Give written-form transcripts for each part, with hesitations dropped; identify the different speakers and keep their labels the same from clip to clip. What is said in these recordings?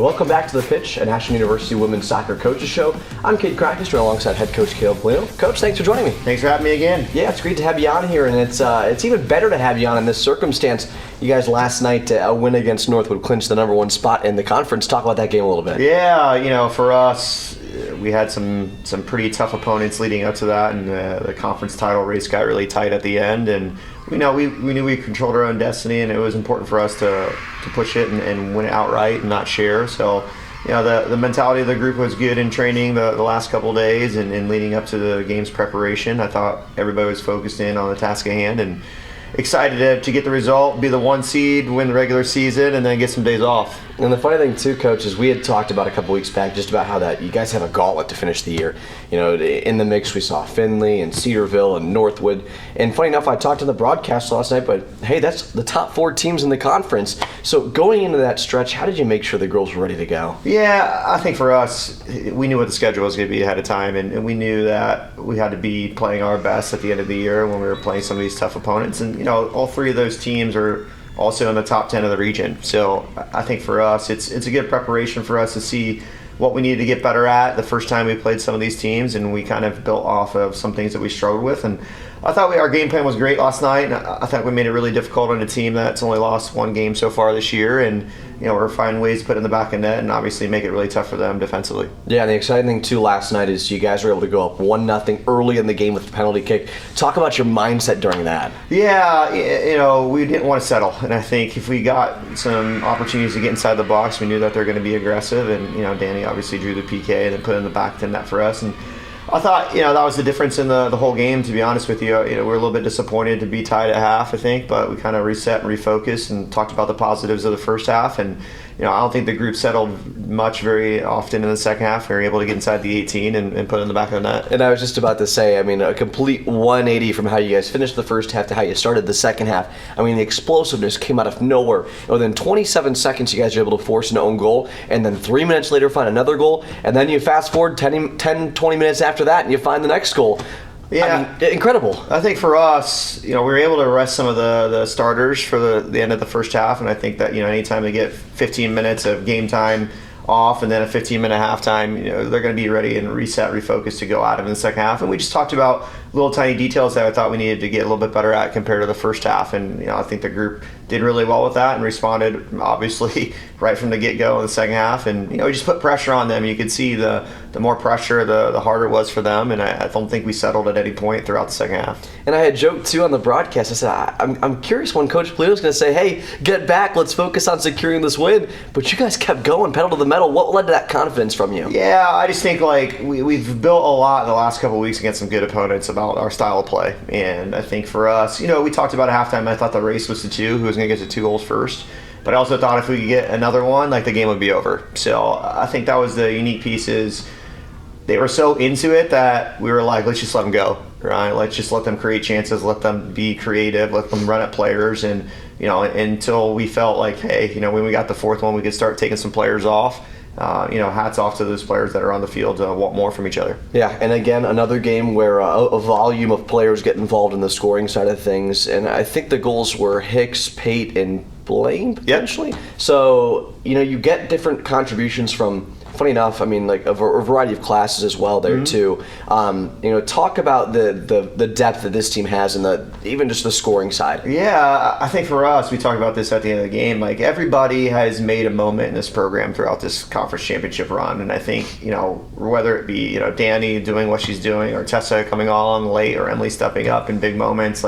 Speaker 1: Welcome back to The Pitch, an Ashland University Women's Soccer Coaches Show. I'm Kate Crackister alongside head coach Caleb Polino. Coach, thanks for joining me.
Speaker 2: Thanks for having me again.
Speaker 1: Yeah, it's great to have you on here, and it's even better to have you on in this circumstance. You guys last night, a win against Northwood clinched the number one spot in the conference. Talk about that game a little bit.
Speaker 2: Yeah, for us, we had some pretty tough opponents leading up to that, and the conference title race got really tight at the end, and we knew we controlled our own destiny, and it was important for us to push it and win it outright and not share. So, the mentality of the group was good in training the last couple of days and leading up to the game's preparation. I thought everybody was focused in on the task at hand and excited to get the result, be the 1 seed, win the regular season, and then get some days off.
Speaker 1: And the funny thing too, Coach, is we had talked about a couple weeks back just about how that you guys have a gauntlet to finish the year. In the mix we saw Findlay and Cedarville and Northwood. And funny enough, I talked to the broadcast last night, but hey, that's the top 4 teams in the conference. So going into that stretch, how did you make sure the girls were ready to go?
Speaker 2: Yeah, I think for us, we knew what the schedule was going to be ahead of time, and we knew that we had to be playing our best at the end of the year when we were playing some of these tough opponents. And all 3 of those teams are also in the top 10 of the region. So I think for us, it's a good preparation for us to see what we needed to get better at the first time we played some of these teams, and we kind of built off of some things that we struggled with. And I thought our game plan was great last night, and I thought we made it really difficult on a team that's only lost 1 game so far this year, and we're finding ways to put it in the back of net and obviously make it really tough for them defensively.
Speaker 1: Yeah, and the exciting thing too last night is you guys were able to go up 1-0 early in the game with the penalty kick. Talk about your mindset during that.
Speaker 2: Yeah, we didn't want to settle, and I think if we got some opportunities to get inside the box, we knew that they're going to be aggressive, and Danny obviously drew the PK and then put it in the back of the net for us. And I thought, that was the difference in the whole game, to be honest with you. We're a little bit disappointed to be tied at half, I think, but we kind of reset and refocused and talked about the positives of the first half. And, I don't think the group settled much very often in the second half. We were able to get inside the 18 and put it in the back of the net.
Speaker 1: And I was just about to say, a complete 180 from how you guys finished the first half to how you started the second half. The explosiveness came out of nowhere. Within 27 seconds, you guys were able to force an own goal, and then 3 minutes later find another goal, and then you fast forward 10, 20 minutes after that, and you find the next goal.
Speaker 2: Yeah,
Speaker 1: incredible.
Speaker 2: I think for us, we were able to rest some of the starters for the end of the first half, and I think that anytime they get 15 minutes of game time off and then a 15-minute halftime, they're going to be ready and reset, refocus to go at them in the second half. And we just talked about little tiny details that I thought we needed to get a little bit better at compared to the first half, and I think the group did really well with that and responded obviously right from the get-go in the second half, and we just put pressure on them. You could see the more pressure, the harder it was for them, and I don't think we settled at any point throughout the second half.
Speaker 1: And I had joked too on the broadcast. I said, I'm curious when Coach Polino's going to say, hey, get back, let's focus on securing this win, but you guys kept going, pedal to the metal. What led to that confidence from you?
Speaker 2: Yeah, I just think we've built a lot in the last couple of weeks against some good opponents about our style of play, and I think for us, we talked about at halftime, I thought the race was to 2, who was going to get to 2 goals first, but I also thought if we could get another one, the game would be over. So I think that was the unique piece, is they were so into it that we were like, let's just let them go, right? Let's just let them create chances, let them be creative, let them run at players, and until we felt like, hey, when we got the 4th one, we could start taking some players off. Hats off to those players that are on the field to want more from each other.
Speaker 1: Yeah, and again, another game where a volume of players get involved in the scoring side of things, and I think the goals were Hicks, Pate, and Blaine, potentially. Yep. So, you get different contributions from, funny enough, a variety of classes as well there too. Talk about the depth that this team has and even just the scoring side.
Speaker 2: Yeah, I think for us, we talked about this at the end of the game, everybody has made a moment in this program throughout this conference championship run, and I think, whether it be, Danny doing what she's doing, or Tessa coming on late, or Emily stepping up in big moments,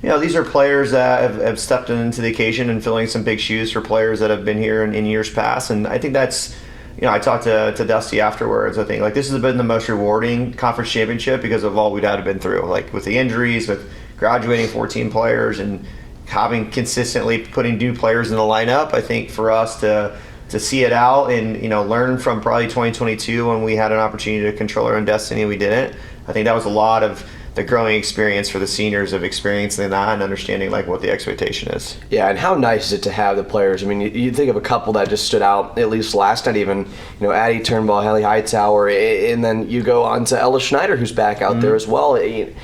Speaker 2: these are players that have stepped into the occasion and filling some big shoes for players that have been here in years past, and I think that's, I talked to Dusty afterwards. I think this has been the most rewarding conference championship because of all we'd had been through, with the injuries, with graduating 14 players, and having consistently putting new players in the lineup. I think for us to see it out and learn from probably 2022 when we had an opportunity to control our own destiny and we didn't. I think that was a lot of the growing experience for the seniors of experiencing that and understanding like what the expectation is.
Speaker 1: Yeah, and how nice is it to have the players? I mean, you think of a couple that just stood out, at least last night even, Addie Turnbull, Hallie Hightower, and then you go on to Ella Schneider, who's back out there as well.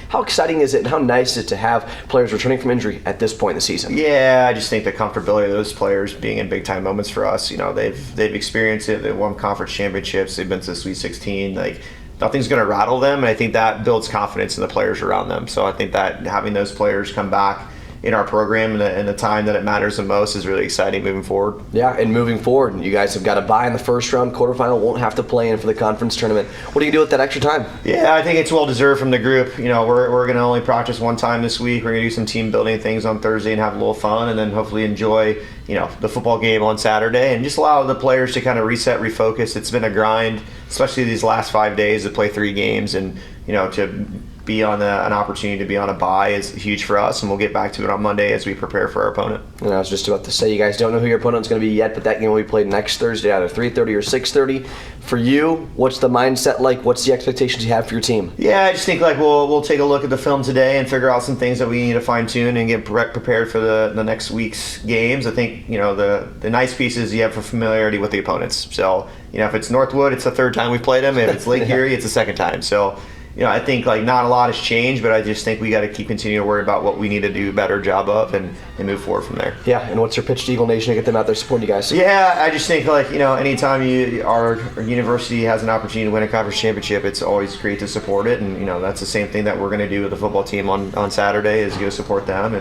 Speaker 1: How exciting is it and how nice is it to have players returning from injury at this point in the season?
Speaker 2: Yeah, I just think the comfortability of those players being in big-time moments for us, they've experienced it. They've won conference championships. They've been to the Sweet 16. Like, nothing's going to rattle them, and I think that builds confidence in the players around them. So I think that having those players come back in our program in the time that it matters the most is really exciting moving forward.
Speaker 1: Yeah, and moving forward, you guys have got a bye in the first round, quarterfinal, won't have to play in for the conference tournament. What do you do with that extra time?
Speaker 2: Yeah, I think it's well deserved from the group. We're going to only practice one time this week. We're going to do some team building things on Thursday and have a little fun, and then hopefully enjoy the football game on Saturday and just allow the players to kind of reset, refocus. It's been a grind, especially these last 5 days to play 3 games, and to be on an opportunity to be on a bye is huge for us, and we'll get back to it on Monday as we prepare for our opponent.
Speaker 1: And I was just about to say, you guys don't know who your opponent's going to be yet, but that game will be played next Thursday, either 3:30 or 6:30. For you, what's the mindset like? What's the expectations you have for your team?
Speaker 2: Yeah, I just think like we'll take a look at the film today and figure out some things that we need to fine tune and get prepared for the next week's games. I think the nice piece is you have a familiarity with the opponents. So if it's Northwood, it's the 3rd time we've played them. If it's Lake Erie, it's the 2nd time. So I think like not a lot has changed, but I just think we got to keep continuing to worry about what we need to do a better job of and move forward from there.
Speaker 1: Yeah, and what's your pitch to Eagle Nation to get them out there supporting you guys?
Speaker 2: Yeah, I just think like anytime our university has an opportunity to win a conference championship, it's always great to support it, and that's the same thing that we're going to do with the football team on Saturday is go support them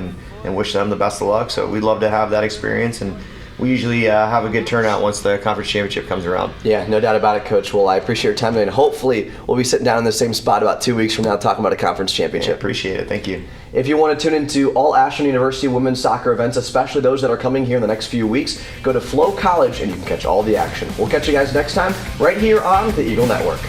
Speaker 2: and wish them the best of luck. So we'd love to have that experience, and we usually have a good turnout once the conference championship comes around.
Speaker 1: Yeah, no doubt about it, Coach. Well, I appreciate your time, and hopefully we'll be sitting down in the same spot about 2 weeks from now talking about a conference championship.
Speaker 2: Yeah, appreciate it. Thank you.
Speaker 1: If you want to tune into all Ashland University women's soccer events, especially those that are coming here in the next few weeks, go to Flow College and you can catch all the action. We'll catch you guys next time right here on the Eagle Network.